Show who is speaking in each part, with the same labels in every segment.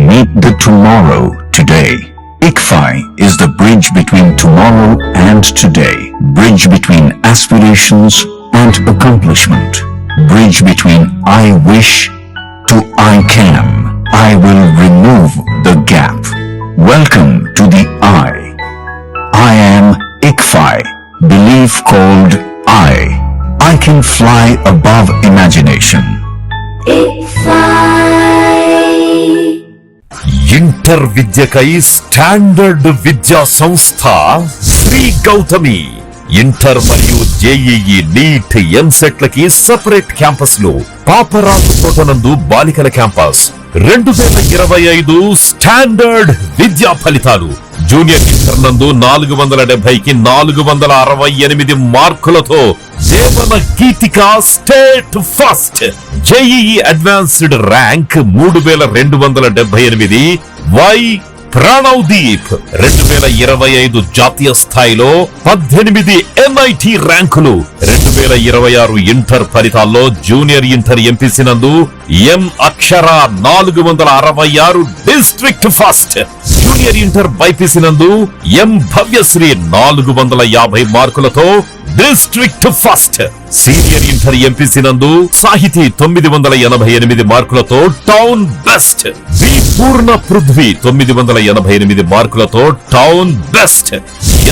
Speaker 1: Meet the tomorrow today. ICFI is the bridge between tomorrow and today. Bridge between aspirations and accomplishment. Bridge between I wish to I can. I will remove the gap. Welcome to the I. I am ICFI. Belief called I can fly above imagination.
Speaker 2: Inter విద్యకై standard విద్యా సంస్థ Sri Gautami. Inter మరియు JEE, NEET, ఎంసెట్లకి separate క్యాంపస్లు. పాపరాజు తోటనందు బాలికల campus. 2025 standard విద్యా ఫలితాలు. జూనియర్ ఇంటర్ నందు 470కి 468 మార్కులతో Jeevana Geethika state first. JEE advanced rank 3278. Y Pranavdeep 2025 జాతీయ స్థాయిలో 18 ఎన్ఐటి ర్యాంకులు. 2026 ఇంటర్ ఫలితాల్లో జూనియర్ ఇంటర్ ఎంపీసీ నందు ఎం అక్షర 466 district first. Junior inter BiPC నందు ఎం భవ్యశ్రీ 450 మార్కులతో district first. Senior inter MPC నందు సాహితీ 988 మార్కులతో టౌన్ బెస్ట్. వి పూర్ణ పృథ్వీ 988 మార్కులతో town best.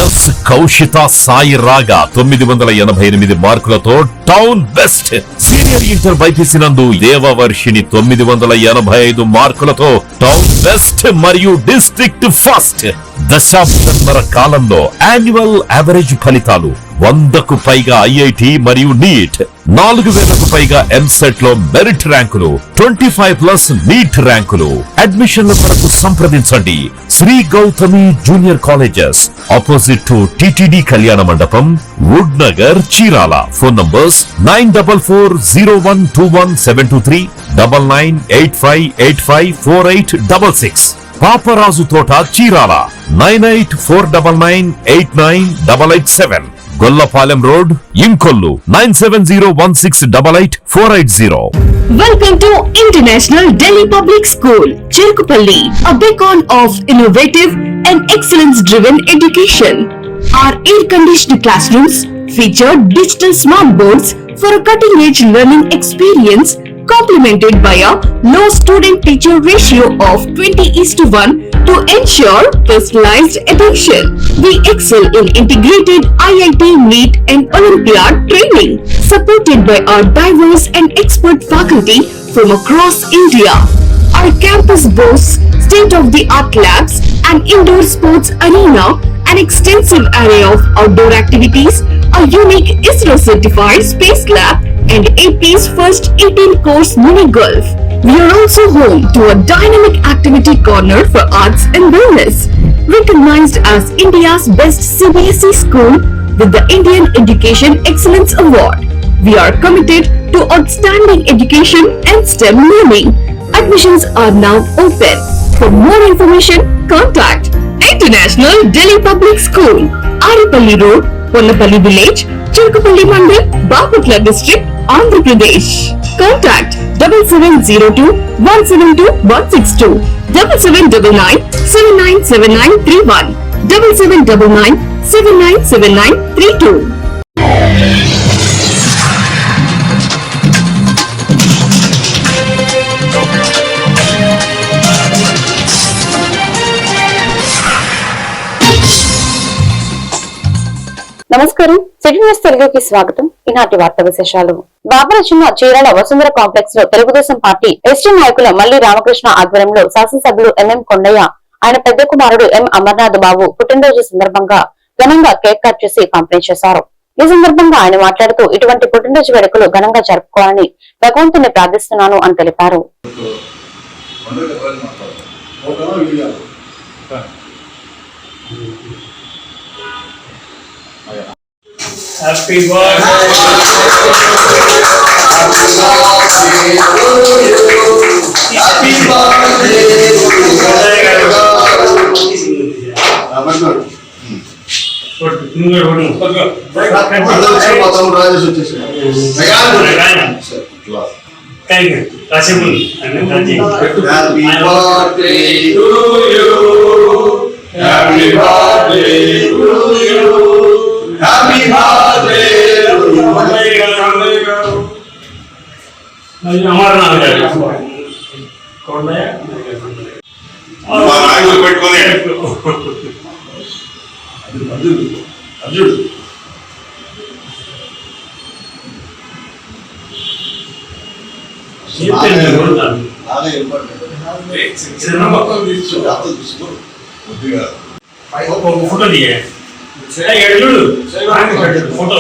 Speaker 2: Yes Kaushitha Sai రాగా 988 మార్కులతో town best. Senior inter BiPC నందు దేవవర్షిని 985 మార్కులతో టౌన్ బెస్ట్ మరియు డిస్ట్రిక్ట్ ఫస్ట్. దశాబ్దన్నర కాలంలో యాన్యువల్ యావరేజ్ ఫలితాలు 100కు పైగా ఐఐటి మరియు నీట్, 4000కు పైగా ఎంసెట్ లో మెరిట్ ర్యాంకులు, 25+ నీట్ ర్యాంకులు. అడ్మిషన్ల కొరకు సంప్రదించండి Shri Gautami junior colleges, opposite to TTD Kalyana Mandapam, Wood Nagar, Chirala. Phone numbers 9440121723, 9985854866. Paparaju Thota, Chirala 9849989887. Gollapalem road, Inkollu 9701688480.
Speaker 3: Welcome to International Delhi Public School, Cherukupalli, a beacon of innovative and excellence-driven education. Our air-conditioned classrooms feature digital smart boards for a cutting-edge learning experience, complemented by a low student-teacher ratio of 20:1 to ensure personalized attention. We excel in integrated IIT, NEET and Olympiad training, supported by our diverse and expert faculty from across India. Our campus boasts state-of-the-art labs, an indoor sports arena, an extensive array of outdoor activities, a unique ISRO-certified space lab, and AP's first 18-course mini golf. We are also home to a dynamic activity corner for arts and wellness, recognized as India's best CBSE school with the Indian Education Excellence Award. We are committed to outstanding education and STEM learning. Admissions are now open. For more information, contact International Delhi Public School, Aripalli Road, Ponnapalli Village, Cherukupalli Mandal, Baputla District, Andhra Pradesh. Contact 7702-172-162, 7799-797931, 7799-797932.
Speaker 4: నమస్కారం, city news తెలుగుకి స్వాగతం. ఈనాటి వార్తా విశేషాలు. బాబర చిన్న Chirala Vasundhara complex లో Telugu Desam party ST నాయకుల మల్లి రామకృష్ణ ఆధ్వర్యంలో శాసనసభ్యులు ఎంఎం కొండయ్య, ఆయన పెద్ద కుమారుడు ఎం అమర్నాథ్ బాబు పుట్టినరోజు సందర్భంగా ఘనంగా కేక్ కట్ చేసి పంపిణీ చేశారు. ఈ సందర్భంగా ఆయన మాట్లాడుతూ ఇటువంటి పుట్టినరోజు వేడుకలు ఘనంగా జరుపుకోవాలని భగవంతుని ప్రార్థిస్తున్నాను అని తెలిపారు.
Speaker 5: Happy birthday Thank you. Possible.
Speaker 6: Happy birthday to you. Happy birthday to you. Happy birthday to you.
Speaker 5: हमारा नाम क्या है? कौन है?
Speaker 6: हमारा आयु पेट्रोल है। अर्जुन
Speaker 5: फोटो दिए फोटो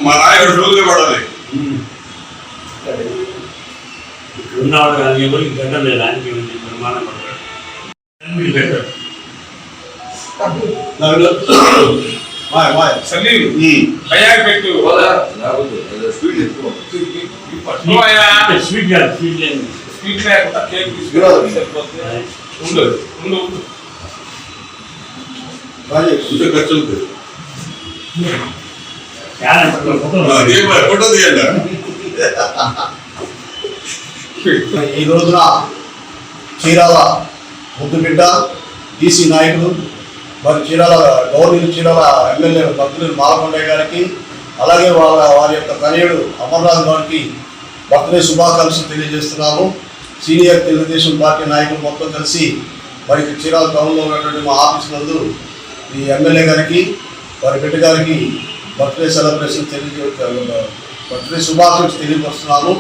Speaker 6: మా నాయకుడు రోజులు పడాలి
Speaker 5: ఉన్నాడు కానీ ఎవరికి గడ్డం లేదు ఆయనకి నిర్మాణం పడతాడు
Speaker 6: సలీం భయ్యా పెట్టు
Speaker 5: స్వీట్ కాదు స్వీట్ లేదు
Speaker 6: స్వీట్ లేకుండా కేక్ తీసుకురా ఉండు ఖర్చు ఉంటుంది ఫోటో తీయండి
Speaker 7: ఈ రోజున చీరాల ముద్దుబిడ్డ ఈసీ నాయకులు మరి చీరాల గవర్నమెంట్ చీరాల ఎమ్మెల్యే భక్తులు మాలకొండయ్య గారికి అలాగే వారి యొక్క తనయుడు అమర్నాథ్ గారికి బర్త్డే శుభాకాంక్షలు తెలియజేస్తున్నాము. సీనియర్ తెలుగుదేశం పార్టీ నాయకులు మొత్తం కలిసి మరి చీరాల టౌన్లో ఉన్నటువంటి మా ఆఫీస్ నందు ఈ ఎమ్మెల్యే గారికి వారి బిడ్డ గారికి బర్త్డే సెలబ్రేషన్ బర్త్డే శుభాకాంక్షలు తెలియపరుస్తున్నాము.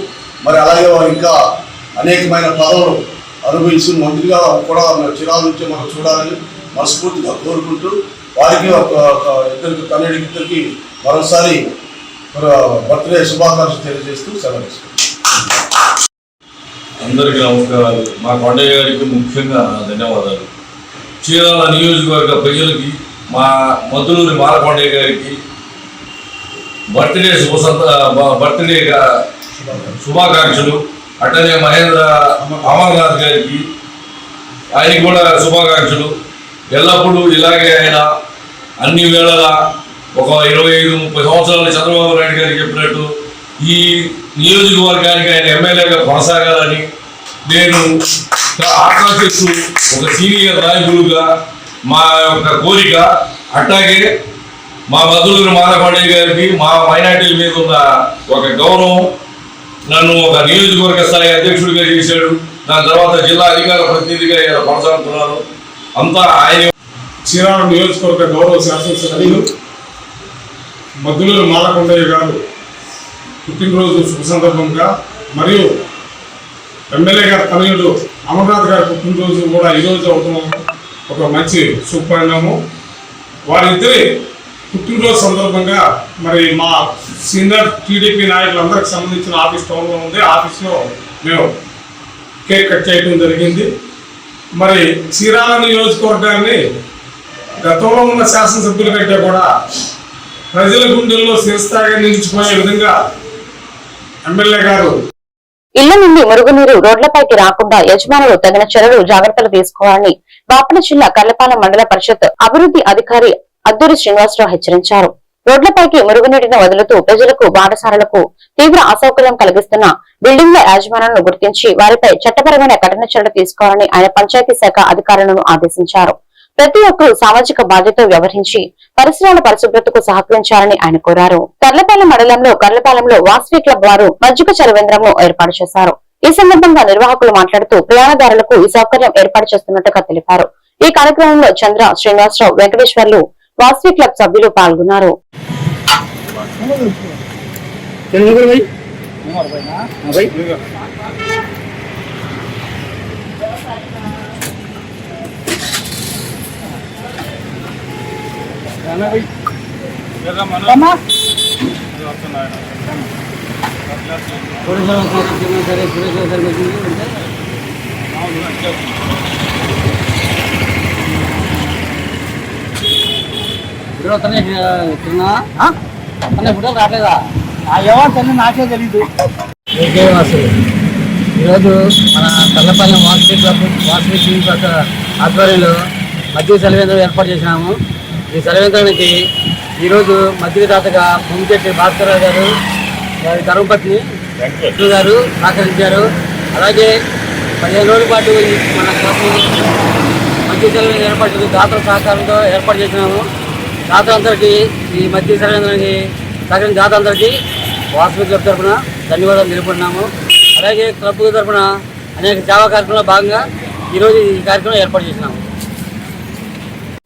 Speaker 7: మరి అలాగే వారు ఇంకా అనేకమైన పదవులు అనుభవించి మంత్రిగా కూడా చిరాల నుంచి మనం చూడాలని మనస్ఫూర్తిగా కోరుకుంటూ వారికి ఇద్దరికి తనయుడికి ఇద్దరికి మరోసారి బర్త్డే శుభాకాంక్షలు తెలియజేస్తూ సెలవు.
Speaker 8: అందరికీ నమస్కారాలు. మా కొండయ్య గారికి ముఖ్యంగా ధన్యవాదాలు. చీరాల నియోజకవర్గ ప్రజలకి మా మంత్రులూరి మాలకొండయ్య గారికి బర్త్డే శుభాకాంక్షలు. అట్టనే మహేంద్ర అమర్నాథ్ గారికి ఆయనకి కూడా శుభాకాంక్షలు. ఎల్లప్పుడూ ఇలాగే ఆయన అన్ని వేళలా ఒక 25-30 సంవత్సరాలు చంద్రబాబు నాయుడు గారికి చెప్పినట్టు ఈ నియోజకవర్గానికి ఆయన ఎమ్మెల్యేగా కొనసాగాలని నేను ఆకాంక్షిస్తూ ఒక సీనియర్ నాయకులుగా మా యొక్క కోరిక. అట్లాగే మా మంత్రులు మాలకొండయ్య గారికి మా మైనార్టీల మీద ఉన్న ఒక గౌరవం, నన్ను ఒక నియోజకవర్గ స్థాయి అధ్యక్షుడిగా చేశాడు. దాని తర్వాత జిల్లా అధికార ప్రతినిధిగా కొనసాగుతున్నాను. అంతా ఆయన.
Speaker 9: చీరాల నియోజకవర్గ గౌరవ శాసనసభ్యులు మద్దులూరు మాలకొండయ్య గారు పుట్టినరోజు శుభ సందర్భంగా మరియు ఎమ్మెల్యే గారి తనయుడు అమర్నాథ్ గారి పుట్టినరోజు కూడా ఈరోజు అవడం ఒక మంచి శుభపరిణామం. వారిద్దరి పుట్టినరోజు సందర్భంగా మరి మా సీనియర్ టీడీపీ నాయకులందరికి సంబంధించిన ఆఫీస్ టౌన్లో ఉంది. ఆఫీస్లో మేము కేక్ కట్ చేయడం జరిగింది. మరి చీరాల నియోజకవర్గాన్ని గతంలో ఉన్న శాసనసభ్యుల కంటే కూడా ప్రజల గుండెల్లో శిరస్థాయిగా నిలిచిపోయే విధంగా ఎమ్మెల్యే గారు
Speaker 4: ఇళ్ల నుండి మురుగునీరు రోడ్లపైకి రాకుండా యజమానులు తగిన చర్యలు జాగ్రత్తలు తీసుకోవాలని బాపట్ల జిల్లా కర్లపాలెం మండల పరిషత్ అభివృద్ధి అధికారి అద్దూరి శ్రీనివాసరావు హెచ్చరించారు. రోడ్లపైకి మురుగునీటిని వదులుతూ ప్రజలకు బాటసారులకు తీవ్ర అసౌకర్యం కలిగిస్తున్న బిల్డింగ్ల యాజమాన్యాలను గుర్తించి వారిపై చట్టపరమైన కఠిన చర్యలు తీసుకోవాలని ఆయన పంచాయతీ శాఖ అధికారులను ఆదేశించారు. ప్రతి ఒక్కరూ సామాజిక బాధ్యత వ్యవహరించి పరిసరాల పరిశుభ్రతకు సహకరించాలని ఆయన కోరారు. కర్లపాలెం మండలంలో కర్లపాలెంలో వాసవి క్లబ్ వారు మజ్జిగ చరవేంద్రంను ఏర్పాటు చేశారు. ఈ సందర్భంగా నిర్వాహకులు మాట్లాడుతూ ప్రయాణదారులకు ఈ సౌకర్యం ఏర్పాటు చేస్తున్నట్టుగా తెలిపారు. ఈ కార్యక్రమంలో చంద్ర, శ్రీనివాసరావు, వెంకటేశ్వర్లు, వాసవి క్లబ్ సభ్యులు పాల్గొన్నారు.
Speaker 10: ఫోటోలు రాలేదా? ఎవరు తల్లి నాకే తెలీదు. ఈరోజు మన కర్లపాలెం వాసవి క్లబ్ వాసవి టీవీ ఆధ్వర్యంలో మధ్య సెలవేంద్రం ఏర్పాటు చేసినాము. ఈ సెలవించడానికి ఈరోజు మధ్యదాతగా భూమిచెట్టి భాస్కరరావు గారు వారి ధర్మపత్ని గారు సహకరించారు. అలాగే 15 రోజుల పాటు మన క్లబ్ మధ్య సెలవు ఏర్పాటు దాతల సహకారంతో ఏర్పాటు చేసినాము. దాతలందరికీ ఈ మధ్య సెలవుకి సహకరించిన దాతలందరికీ వాసవి క్లబ్ తరఫున ధన్యవాదాలు తెలుపుతున్నాము. అలాగే క్లబ్ తరఫున అనేక సేవా కార్యక్రమంలో భాగంగా ఈరోజు ఈ కార్యక్రమం ఏర్పాటు చేసినాము.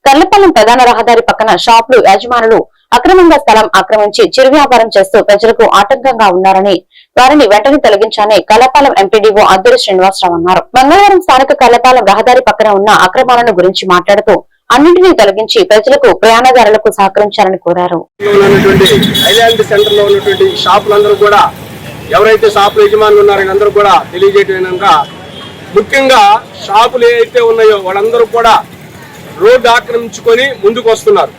Speaker 4: కర్లపాలెం ప్రధాన రహదారి పక్కన షాపులు యజమానులు అక్రమంగా స్థలం ఆక్రమించి చిరు వ్యాపారం చేస్తూ ప్రజలకు ఆటంకంగా ఉన్నారని వారిని వెంటనే తొలగించాలని కర్లపాలెం ఎంపీడీఓ అద్దూరి శ్రీనివాసరావు అన్నారు. మంగళవారం స్థానిక కర్లపాలెం రహదారి పక్కన ఉన్న అక్రమాలను గురించి మాట్లాడుతూ అన్నింటినీ తొలగించి ప్రజలకు ప్రయాణదారులకు సహకరించాలని కోరారు.
Speaker 11: ఐలాండ్ సెంటర్ లో ఉన్నటువంటి షాపులందరూ కూడా ఎవరైతే షాపుల యజమానులు ఉన్నారో అందరూ కూడా తెలియజేయడం, ముఖ్యంగా షాపులు ఏవైతే ఉన్నాయో వాళ్ళందరూ కూడా రోడ్డు ఆక్రమించుకొని ముందుకు వస్తున్నారు.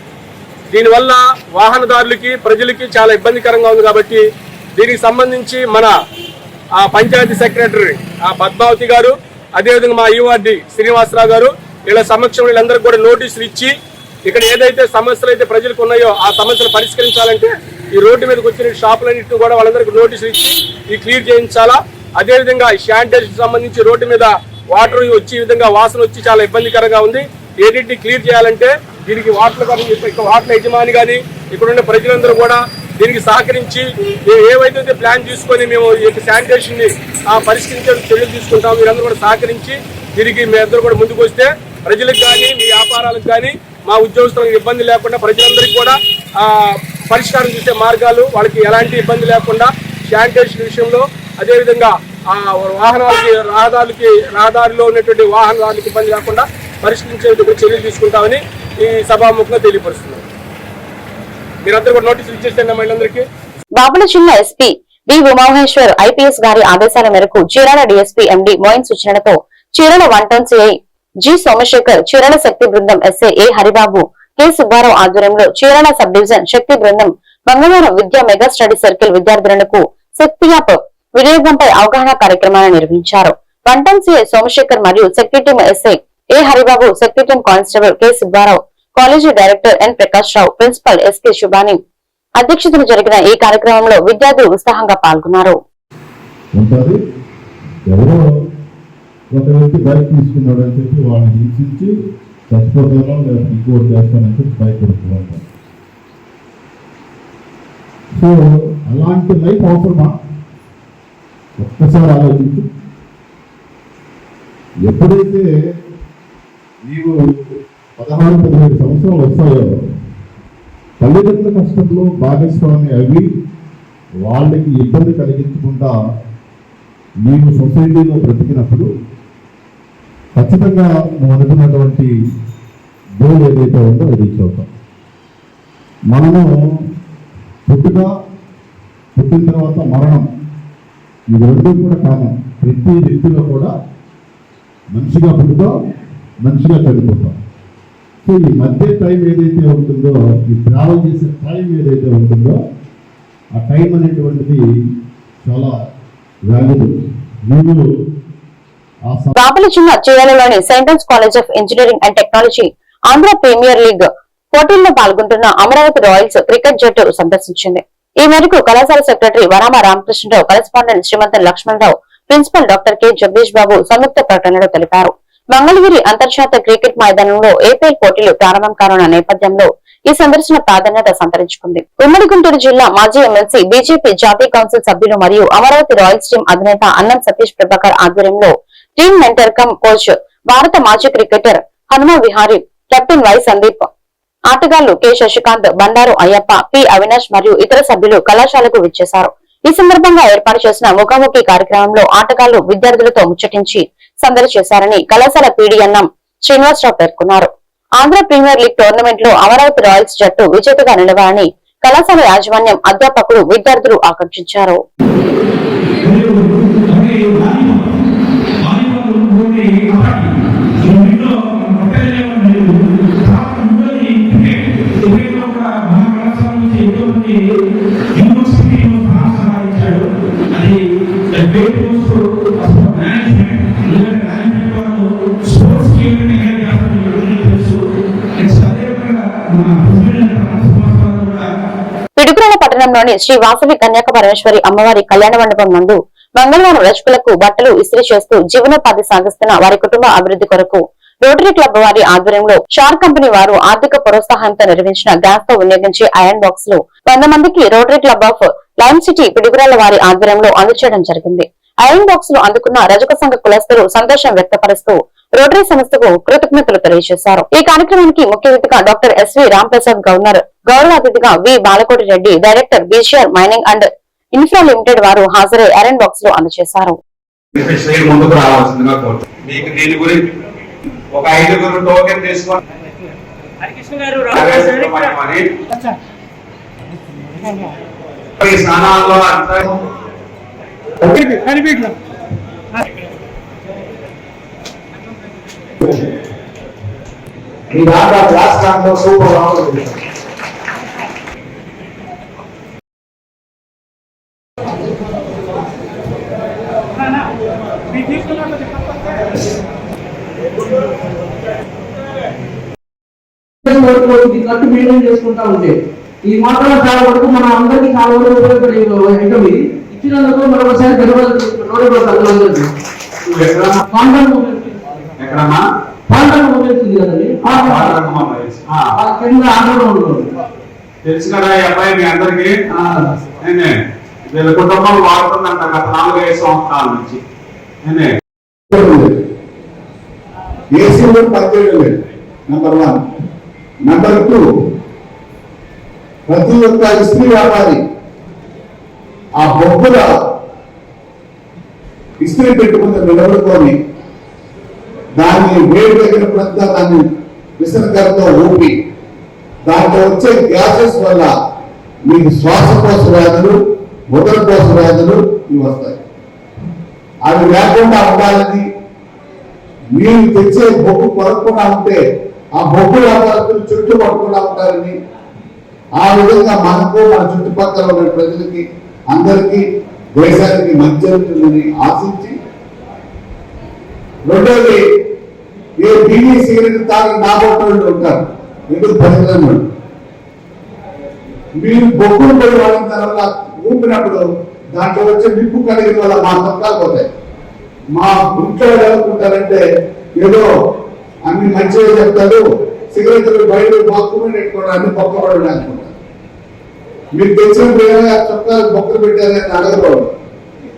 Speaker 11: దీనివల్ల వాహనదారులకి ప్రజలకి చాలా ఇబ్బందికరంగా ఉంది. కాబట్టి దీనికి సంబంధించి మన పంచాయతీ సెక్రటరీ పద్మావతి గారు, అదేవిధంగా మా ఈవార్డి శ్రీనివాసరావు గారు వీళ్ళ సమక్షంలో వీళ్ళందరికీ కూడా నోటీసులు ఇచ్చి ఇక్కడ ఏదైతే సమస్యలు అయితే ప్రజలకు ఉన్నాయో ఆ సమస్యలు పరిష్కరించాలంటే ఈ రోడ్డు మీదకి వచ్చిన షాపులన్నింటినీ కూడా వాళ్ళందరికీ నోటీసులు ఇచ్చి ఈ క్లియర్ చేయించాలా. అదేవిధంగా ఈ శానిటైజేషన్ సంబంధించి రోడ్డు మీద వాటర్ వచ్చే విధంగా వాసన వచ్చి చాలా ఇబ్బందికరంగా ఉంది. ఏడింటిని క్లియర్ చేయాలంటే దీనికి వాటర్ యజమాని కానీ ఇక్కడ ఉన్న ప్రజలందరూ కూడా దీనికి సహకరించి ఏవైతే ప్లాన్ తీసుకొని మేము ఈ శానిటేషన్ ని పరిష్కరించే చర్యలు తీసుకుంటాం. మీరందరూ కూడా సహకరించి దీనికి మేమందరూ కూడా ముందుకు వస్తే ప్రజలకు కానీ మీ వ్యాపారాలకు కానీ మా ఉద్యోగస్తులకు ఇబ్బంది లేకుండా ప్రజలందరికీ కూడా పరిష్కారం చేసే మార్గాలు వాళ్ళకి ఎలాంటి ఇబ్బంది లేకుండా శానిటేషన్ విషయంలో, అదేవిధంగా రహదారిలో ఉన్నటువంటి వాహనదారులకు ఇబ్బంది లేకుండా పరిష్కరించేందుకు చర్యలు తీసుకుంటామని ఈ సభాముఖంగా తెలియపరుస్తున్నాం. మీరందరూ కూడా నోటీసులు ఇచ్చేస్తే మహిళలందరికీ.
Speaker 4: బాపుల చిన్న ఎస్పీ డి ఉమామహేశ్వర్ ఐపీఎస్ గారి ఆదేశాల మేరకు చీరాల డీఎస్పీ ఎండి మోయిన్ సూచనలతో Chirala 1 town CI G Somashekar, Chirala Shakti బృందం SI A Haribabu, K Subbarao ఆధ్వర్యంలో చీరాల సబ్ డివిజన్ శక్తి బృందం మంగళవారం విద్యా మెగా స్టడీ సర్కిల్ విద్యార్థులకు శక్తి యాప్ వినియోగంపై అవగాహన కార్యక్రమాన్ని నిర్వహించారు. 1 టౌన్ సిఐ సోమశేఖర్ మరియు Shakti team SI A Haribabu, Shakti team constable K Subbarao, college director N Prakash Rao, principal SK Subhani అధ్యక్షతన జరిగిన ఈ కార్యక్రమంలో విద్యార్థులు ఉత్సాహంగా పాల్గొన్నారు.
Speaker 12: ఒక వ్యక్తి బైక్ తీసుకున్నాడు అని చెప్పి వాళ్ళని హింసించి చచ్చిపోతానో లేదా ఇంకోటి చేస్తానని చెప్పి భయపడుతూ ఉంటారు. సో అలాంటి లైఫ్ అవసరమా? ఒక్కసారి ఆలోచించు. ఎప్పుడైతే నీవు 16-17 సంవత్సరాలు వస్తాయో తల్లిదండ్రుల కష్టంలో భాగస్వామి అవి వాళ్ళకి ఇబ్బంది కలిగించకుండా నీవు సొసైటీలో బ్రతికినప్పుడు ఖచ్చితంగా నువ్వు అనుకున్నటువంటి గోల్ ఏదైతే ఉందో అది రీచ్ అవుతాం. మనము పుట్టిన తర్వాత మరణం, ఇది రెండు కూడా కామం. ప్రతి వ్యక్తిలో కూడా మనిషిగా పుట్టుతాం, మనిషిగా చనిపోతాం. సో ఈ మధ్య టైం ఏదైతే ఉంటుందో, ఈ ట్రావెల్ చేసే టైం ఏదైతే ఉంటుందో ఆ టైం అనేటువంటిది చాలా వాల్యుబుల్.
Speaker 4: బాపుల చిన్న చీరాలలోని Saint Ann's College of Engineering and Technology Andhra Premier League పోటీల్లో పాల్గొంటున్న అమరావతి రాయల్స్ క్రికెట్ జట్టు సందర్శించింది. ఈ మేరకు కళాశాల సెక్రటరీ వరామ Ramakrishnarao, correspondent Srimanthan Lakshmanarao, principal doctor K Jagadish Babu సంయుక్త ప్రకటనలో తెలిపారు. మంగళగిరి అంతర్జాతీయ క్రికెట్ మైదానంలో ఏపీఎల్ పోటీలు ప్రారంభం కానున్న నేపథ్యంలో ఈ సందర్శన ప్రాధాన్యత సంతరించుకుంది. ఉమ్మడి గుంటూరు జిల్లా మాజీ ఎమ్మెల్సీ, బీజేపీ జాతీయ కౌన్సిల్ సభ్యులు మరియు అమరావతి రాయల్స్ టీం అధినేత అన్నం సతీష్ ప్రభాకర్ ఆధ్వర్యంలో టీం మెంటర్ కమ్ కోచ్, భారత మాజీ cricketer Hanuma Vihari, captain why Sandeep, ఆటగాళ్లు కె శశికాంత్, బండారు అయ్యప్ప, పి అవినాష్ మరియు ఇతర సభ్యులు కళాశాలకు విచ్చేశారు. ఈ సందర్భంగా ఏర్పాటు చేసిన ముఖాముఖి కార్యక్రమంలో ఆటగాళ్లు విద్యార్థులతో ముచ్చటించి సందడి చేశారని కళాశాల పీడీ అన్నం శ్రీనివాసరావు పేర్కొన్నారు. ఆంధ్ర ప్రీమియర్ లీగ్ టోర్నమెంట్ లో అమరావతి రాయల్స్ జట్టు విజేతగా నిలవాలని కళాశాల యాజమాన్యం, అధ్యాపకులు, విద్యార్థులు ఆకాంక్షించారు. పట్టణంలోని శ్రీ వాసవి కన్యాక పరమేశ్వరి అమ్మవారి కళ్యాణ మండపం నందు మంగళవారం రజకులకు బట్టలు ఇస్త్రీ చేస్తూ జీవనోపాధి సాగిస్తున్న వారి కుటుంబ అభివృద్ధి కొరకు రోటరీ క్లబ్ వారి ఆధ్వర్యంలో షార్ కంపెనీ వారు ఆర్థిక ప్రోత్సాహంతో నిర్వహించిన గ్యాస్ తో వినియోగించే ఐరన్ బాక్స్ లు 100 మందికి Rotary Club of Lime City Piduguralla వారి ఆధ్వర్యంలో అందజేయడం జరిగింది. ఐరన్ బాక్స్ లు అందుకున్న రజక సంఘ కులస్తులు సంతోషం వ్యక్తపరుస్తూ రోటరీ సంస్థకు కృతజ్ఞతలు తెలియజేశారు. ఈ కార్యక్రమానికి ముఖ్య అతిథిగా డాక్టర్ ఎస్వి రాంప్రసాద్ గవర్నర్, గౌరవ అతిథిగా V Balakoti Reddy, director BCR Mining and Infra Limited వారు హాజరై ఐరన్ బాక్స్ లు అందజేశారు.
Speaker 6: ఒక 5 టోకెన్ తీసుకోండి. ఈ స్నానాల్లో అంతా ఈ దాంట్లో క్లాస్ దాంట్లో సూపర్ బాగుంది.
Speaker 10: ఖర్చు మెయింటైన్ చేసుకుంటా ఉంటే ఈ మాత్రం చాలా వరకు మన అందరికీ చాలా వరకు ఉపయోగపడే ఐటమ్ ఇది. ఇచ్చినందుకు మరొకసారి ధన్యవాదాలు.
Speaker 6: తెలుసు కదా ఈ అబ్బాయి మీ అందరికి వీళ్ళ కుటుంబం వాడుతుందంట గత 4-5 సంవత్సరాల నుంచి.
Speaker 12: ఏసీలో పనిచేయడం లేదు. నెంబర్ 1. నెంబర్ 2, ప్రతి ఒక్క ఇస్త్రీ వ్యాపారి ఆ బొగ్గుల ఇస్త్రీ పెట్టుకుని నిలబడుకొని దాన్ని వేడి తగినప్పుడంతా దాన్ని విసనకరతో ఊపి దాంట్లో వచ్చే గ్యాసెస్ వల్ల మీకు శ్వాసకోశ వ్యాధులు, ఉదరకోశ వ్యాధులు ఇవి వస్తాయి. అవి లేకుండా ఉండాలని మీరు తెచ్చే బొగ్గు కొనకుండా ఉంటే ఆ బొగ్గు వ్యాపారస్తులు చుట్టూ పడకుండా ఉంటారని, ఆ విధంగా మనకు మన చుట్టుపక్కల ఉన్న ప్రజలకి అందరికీ దేశానికి మంచి జరుగుతుందని ఆశించి, రెండోది ఏ బీడీ సిగరెట్ తాగి నాబోటోళ్ళు ఉంటారు, ఎందుకు పనికిరాని వాళ్ళు. మీరు బొగ్గులు పడి వాడిన తర్వాత ఊపినప్పుడు దాంట్లో వచ్చే నిప్పు కలిగిన వల్ల మా సొంతాలు పోతాయి. మా ఇంట్లో అనుకుంటారంటే ఏదో అన్ని మంచిగా చెప్తారు, సిగరెట్లు బయట బాత్రూమ్ పెట్టుకోవడం అన్ని పక్కపడడం అనుకుంటారు. మీరు తెలిసిన చొక్కాలు బొక్కలు పెట్టారని అడగకూడదు.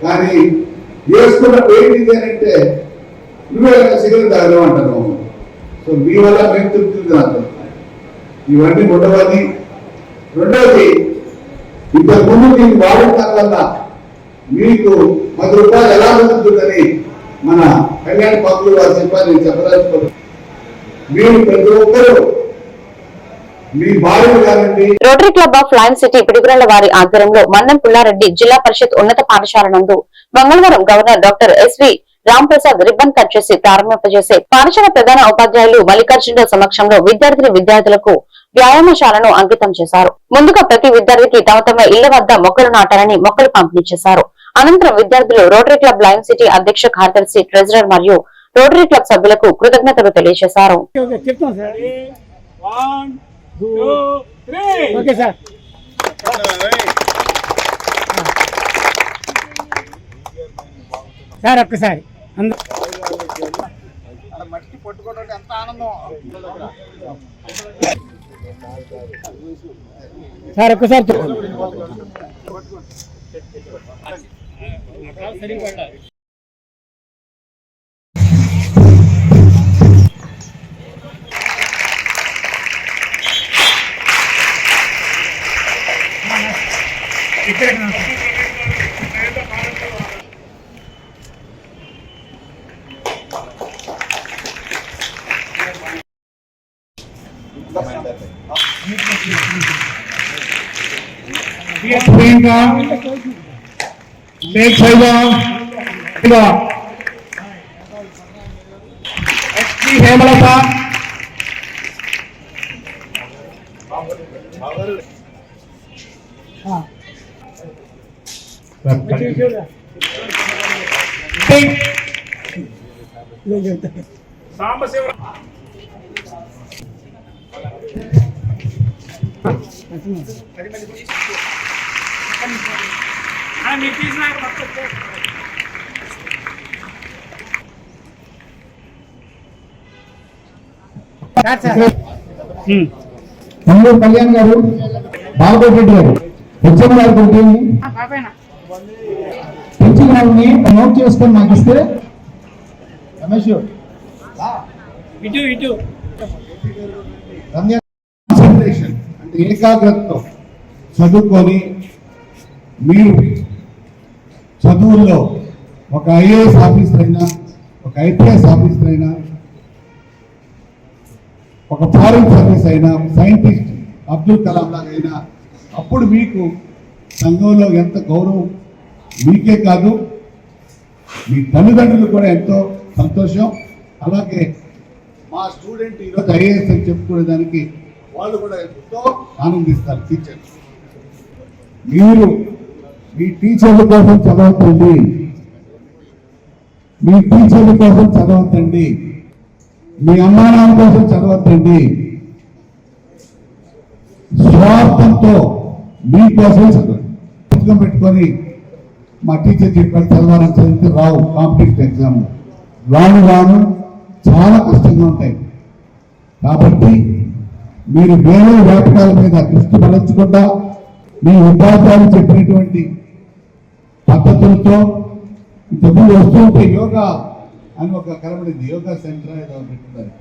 Speaker 12: కానీ వేసుకున్న పెయింట్ అంటే నువ్వే సిగరెట్ తాగడం అంటారు. సో మీ వల్ల మేము తిరుగుతుంది నాకు ఇవన్నీ ఉండవని. రెండవది, ఇంతకుముందు దీన్ని వాడటం వల్ల మీకు 10 రూపాయలు ఎలా అందుతుందని మన కళ్యాణ పక్కులు వారు చెప్పారు. నేను చెప్పదలుచుకోలేదు. మీరు ప్రతి ఒక్కరూ మీ భార్యలు కాదండి.
Speaker 4: Rotary Club of Lime City Piduguralla వారి ఆధ్వర్యంలో మన్నం పుల్లారెడ్డి జిల్లా పరిషత్ ఉన్నత పాఠశాల నందు మంగళవారం governor doctor SV Ramprasad ribbon cut చేసి ప్రారంభింపజేసే పాఠశాల ప్రధాన ఉపాధ్యాయులు మల్లికార్జునరావు సమక్షంలో విద్యార్థులకు వ్యాయామశాలను అంకితం చేశారు. ముందుగా ప్రతి విద్యార్థికి తమ తమ ఇళ్ల వద్ద మొక్కలు నాటాలని మొక్కలు పంపిణీ చేశారు. అనంతరం విద్యార్థులు రోటరీ క్లబ్ లైమ్ సిటీ అధ్యక్ష కార్యదర్శి, ట్రెజరర్ మరియు రోటరీ క్లబ్ సభ్యులకు కృతజ్ఞతలు తెలియజేశారు.
Speaker 10: సార్ ఒక్కసారి
Speaker 7: మట్టి పట్టుకోవడం ఎంత ఆనందం.
Speaker 10: సార్ ఒక్కసారి హేమలత,
Speaker 9: సాంబశివ
Speaker 12: నెల్లూరు కళ్యాణ్ గారు, బాలకోటి రెడ్డి గారు, హెచ్ఎం గారు పెంచిన వాళ్ళని నోట్ చేసుకొని నాకు ఇస్తే రమేష్ కాన్సన్ట్రేషన్ అంటే ఏకాగ్రతతో చదువుకొని మీరు చదువుల్లో ఒక ఐఏఎస్ ఆఫీసర్ అయినా, ఒక ఐపీఎస్ ఆఫీసర్ అయినా, ఒక ఫారెన్ సర్వీస్ అయినా, సైంటిస్ట్ అబ్దుల్ కలాం లాగా అయినా, అప్పుడు మీకు సంఘంలో ఎంత గౌరవం మీకే కాదు మీ తల్లిదండ్రులు కూడా ఎంతో సంతోషం. అలాగే మా స్టూడెంట్ ఈరోజు ఐఏఎస్ అని చెప్పుకునేదానికి వాళ్ళు కూడా ఎంతో ఆనందిస్తారు. టీచర్స్ మీరు మీ టీచర్ల కోసం చదవతండి, మీ టీచర్ల కోసం చదవతండి, మీ అమ్మానాన్న కోసం చదవద్దండి. స్వార్థంతో మీకోసం చదవండి. పుస్తకం పెట్టుకొని మా టీచర్ చెప్పారు చదవాలని చదివితే రావు. కాంపిటేటివ్ ఎగ్జామ్ రాను చాలా కష్టంగా ఉంటాయి. కాబట్టి మీరు వేరే వ్యాపకాల మీద దృష్టి మరల్చకుండా మీ ఉపాధ్యాయులు చెప్పినటువంటి పద్ధతులతో ఇంతకుముందు వస్తుంటే యోగా అని ఒక కనబడింది, యోగా సెంటర్ ఏదో పెట్టున్నారు,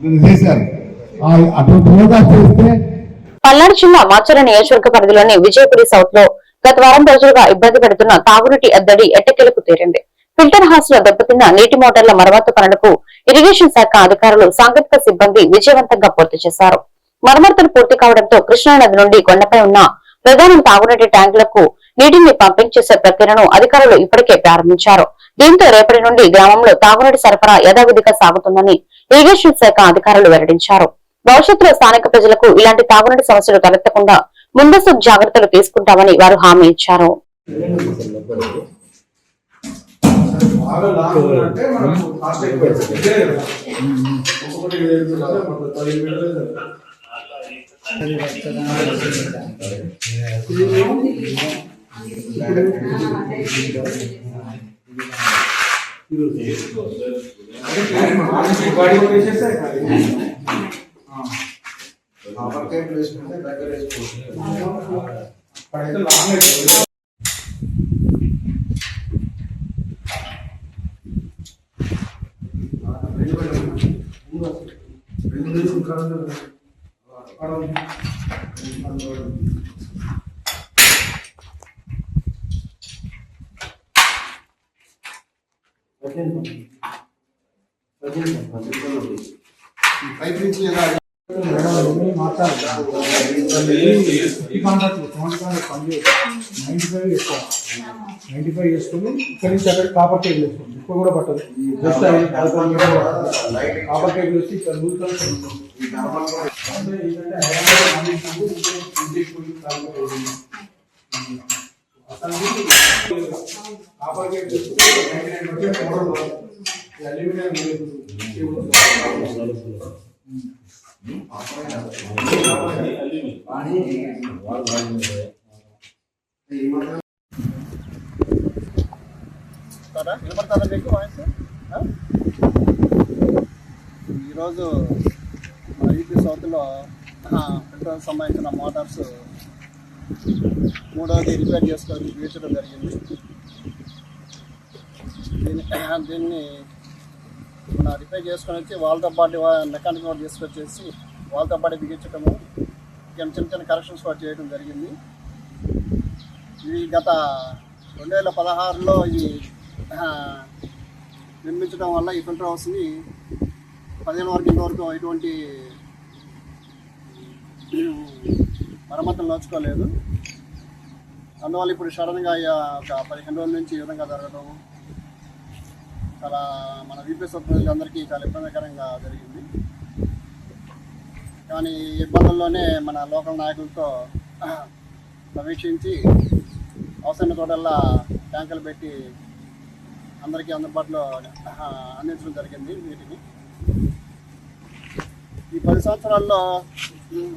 Speaker 12: నేను చేశారు. అటువంటి యోగా చేస్తే
Speaker 4: పల్నాడు జిల్లా మాచర్ల నియోజకవర్గ పరిధిలోని విజయపురి సౌత్ లో గత వారం రోజులుగా ఇబ్బంది పెడుతున్న తాగునీటి ఎద్దడి ఎట్టకేలకు తీరింది. ఫిల్టర్ హౌస్ లో దెబ్బతిన్న నీటి మోటార్ల మరమ్మతు పనులకు ఇరిగేషన్ శాఖ అధికారులు, సాంకేతిక సిబ్బంది విజయవంతంగా పూర్తి చేశారు. మరమ్మతులు పూర్తి కావడంతో కృష్ణానది నుండి కొండపై ఉన్న ప్రధాన తాగునీటి ట్యాంకులకు నీటిని పంపింగ్ చేసే ప్రక్రియను అధికారులు ఇప్పటికే ప్రారంభించారు. దీంతో రేపటి నుండి గ్రామంలో తాగునీటి సరఫరా యథావిధిగా సాగుతుందని ఇరిగేషన్ శాఖ అధికారులు వెల్లడించారు. భవిష్యత్తులో స్థానిక ప్రజలకు ఇలాంటి తాగునీటి సమస్యలు తలెత్తకుండా ముందస్తు జాగ్రత్తలు తీసుకుంటామని వారు హామీ ఇచ్చారు.
Speaker 11: ఇక్కడ నుంచి అక్కడ కాపర్ టేబుల్ వేసుకోండి, ఎక్కువ కూడా పట్టదు. జస్ట్ కాపర్ టేబుల్ వచ్చి ఇక్కడ
Speaker 13: ఈరోజు మన యూపీ సౌత్లో ఫిల్టర్ సంబంధించిన మోటార్స్ మూడవది రిపేర్ చేసుకొని బిగించడం జరిగింది. దీన్ని మన రిపేర్ చేసుకొని వచ్చి వాళ్ళతో పాటు మెకానిక్ కూడా తీసుకొచ్చేసి వాళ్ళతో పాటు బిగించడము, చిన్న చిన్న కరెక్షన్స్ కూడా చేయడం జరిగింది. ఇవి గత 2016లో ఇది నిర్మించడం వల్ల ఈ ఫిల్టర్ హౌస్ని 15 వరకు ఇంతవరకు ఎటువంటి మరమ్మతులు నోచుకోలేదు. అందువల్ల ఇప్పుడు సడన్గా ఒక 15 రోజుల నుంచి ఈ విధంగా జరగడం చాలా మన వీపీఎస్ ప్రజలందరికీ చాలా ఇబ్బందికరంగా జరిగింది. కానీ ఈ ఇబ్బందుల్లోనే మన లోకల్ నాయకులతో సమీక్షించి అవసరమైన చోటల్లా ట్యాంకులు పెట్టి అందరికీ అందుబాటులో అందించడం జరిగింది. వీటిని ఈ 10 సంవత్సరాల్లో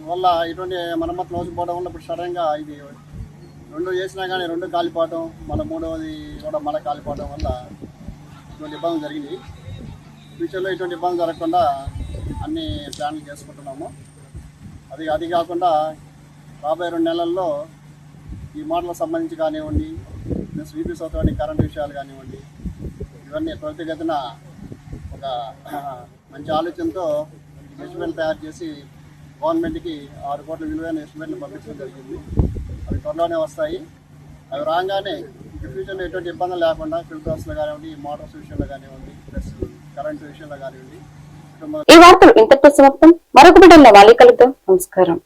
Speaker 13: వల్ల ఇటువంటి మరమ్మతులు అవసరపడడం వల్ల ఇప్పుడు సడన్గా ఇది 2 చేసినా కానీ 2 కాలిపోవడం, మళ్ళీ 3వది కూడా మళ్ళీ కాలిపోవడం వల్ల ఇటువంటి ఇబ్బందులు జరిగినాయి. ఫ్యూచర్లో ఇటువంటి ఇబ్బందులు జరగకుండా అన్ని ప్లాన్లు చేసుకుంటున్నాము. అది కాకుండా రాబోయే 2 నెలల్లో ఈ మోటార్లకు సంబంధించి కానివ్వండి, ప్లస్ వీపీ సౌకర్యాన్ని కరెంట్ విషయాలు కానివ్వండి, ఇవన్నీ త్వరితగతిన ఒక మంచి ఆలోచనతో ఎస్టిమేట్లు తయారు చేసి గవర్నమెంట్కి 6 కోట్ల విలువైన ఎస్టిమేట్లు పంపించడం జరిగింది. అవి త్వరలోనే వస్తాయి. అవి రాగానే ఇక ఫ్యూచర్లో ఎటువంటి ఇబ్బందులు లేకుండా ఫిల్టర్స్లో కానివ్వండి, మోటార్స్ విషయంలో కానివ్వండి, ప్లస్ కరెంటు విషయంలో కానివ్వండి.
Speaker 4: ఈ వార్తలు ఇంతటితో సమాప్తం. మరొక బిడ్డల్లో మళ్ళీ కలుద్దాం. నమస్కారం.